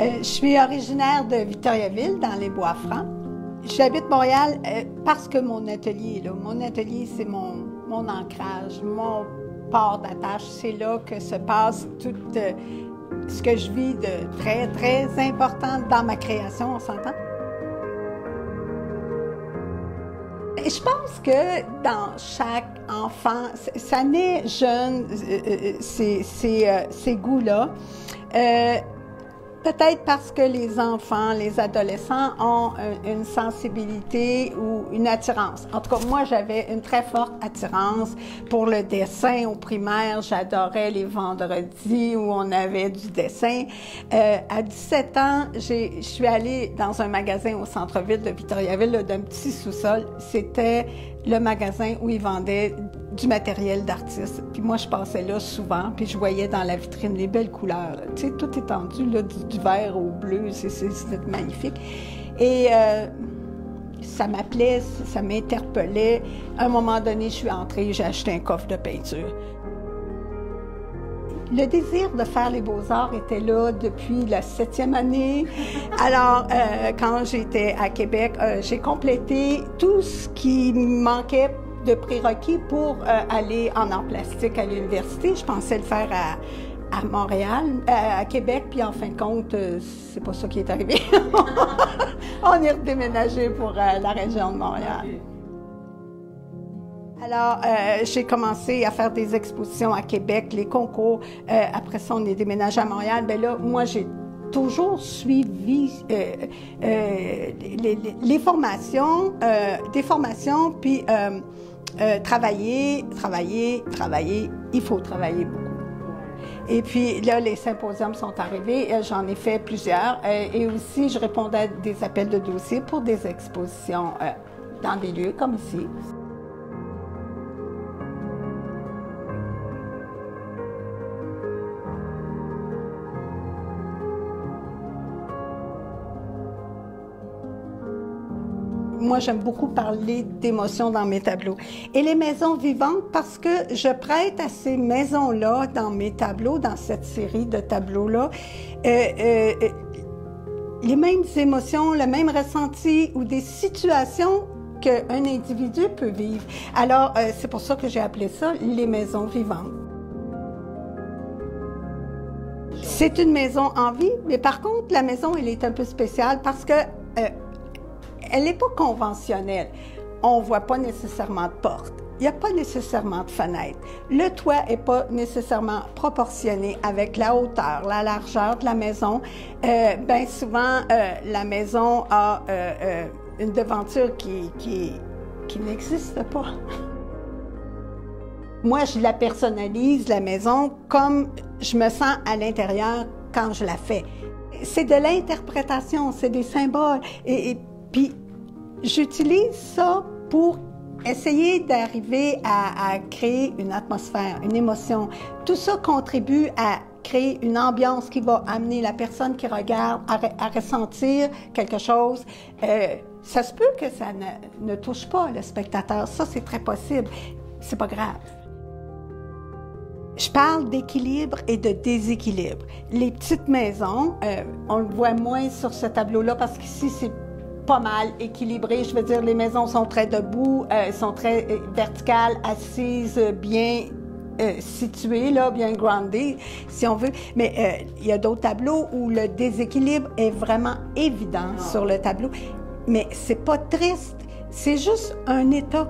Je suis originaire de Victoriaville, dans les Bois-Francs. J'habite Montréal parce que mon atelier est là. Mon atelier, c'est mon ancrage, mon port d'attache. C'est là que se passe tout ce que je vis de très, très important dans ma création, on s'entend? Je pense que dans chaque enfant, ça naît jeune, ces goûts-là. Peut-être parce que les enfants, les adolescents ont une sensibilité ou une attirance. En tout cas, moi, j'avais une très forte attirance pour le dessin au primaire. J'adorais les vendredis où on avait du dessin. À 17 ans, je suis allée dans un magasin au centre-ville de Victoriaville, d'un petit sous-sol. C'était le magasin où ils vendaient du matériel d'artiste. Puis moi, je passais là souvent, puis je voyais dans la vitrine les belles couleurs. Tu sais, tout étendu, là, du vert au bleu, c'était magnifique. Et ça m'appelait, ça m'interpellait. À un moment donné, je suis entrée, j'ai acheté un coffre de peinture. Le désir de faire les beaux-arts était là depuis la 7e année. Alors, quand j'étais à Québec, j'ai complété tout ce qui manquait de prérequis pour aller en art plastique à l'université. Je pensais le faire à Montréal, à Québec, puis en fin de compte, c'est pas ça qui est arrivé. On est redéménagé pour la région de Montréal. Alors, j'ai commencé à faire des expositions à Québec, les concours. Après ça, on est déménagé à Montréal. Bien là, moi, j'ai toujours suivi les formations, des formations, puis travailler. Il faut travailler beaucoup. Et puis là, les symposiums sont arrivés. J'en ai fait plusieurs. Et aussi, je répondais à des appels de dossiers pour des expositions dans des lieux comme ici. Moi, j'aime beaucoup parler d'émotions dans mes tableaux. Et les maisons vivantes, parce que je prête à ces maisons-là dans mes tableaux, dans cette série de tableaux-là, les mêmes émotions, le même ressenti ou des situations qu'un individu peut vivre. Alors, c'est pour ça que j'ai appelé ça les maisons vivantes. C'est une maison en vie, mais par contre, la maison, elle est un peu spéciale parce que elle n'est pas conventionnelle. On ne voit pas nécessairement de porte. Il n'y a pas nécessairement de fenêtre. Le toit n'est pas nécessairement proportionné avec la hauteur, la largeur de la maison. Bien souvent, la maison a une devanture qui n'existe pas. Moi, je la personnalise, la maison, comme je me sens à l'intérieur quand je la fais. C'est de l'interprétation, c'est des symboles. Puis, j'utilise ça pour essayer d'arriver à créer une atmosphère, une émotion. Tout ça contribue à créer une ambiance qui va amener la personne qui regarde à ressentir quelque chose. Ça se peut que ça ne touche pas le spectateur. Ça, c'est très possible. C'est pas grave. Je parle d'équilibre et de déséquilibre. Les petites maisons, on le voit moins sur ce tableau-là parce qu'ici, c'est pas mal équilibré. Je veux dire, les maisons sont très debout, sont très verticales, assises, bien situées, là, bien groundées, si on veut. Mais il y a d'autres tableaux où le déséquilibre est vraiment évident sur le tableau. Mais c'est pas triste, c'est juste un état.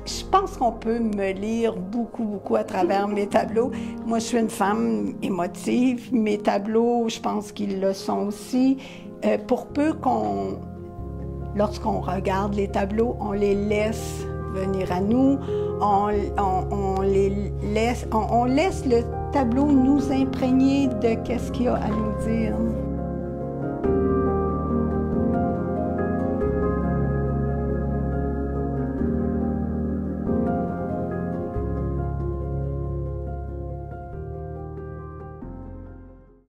Je pense qu'on peut me lire beaucoup à travers mes tableaux. Moi, je suis une femme émotive. Mes tableaux, je pense qu'ils le sont aussi. Pour peu lorsqu'on regarde les tableaux, on les laisse venir à nous. On laisse le tableau nous imprégner de qu'est-ce qu'il y a à nous dire.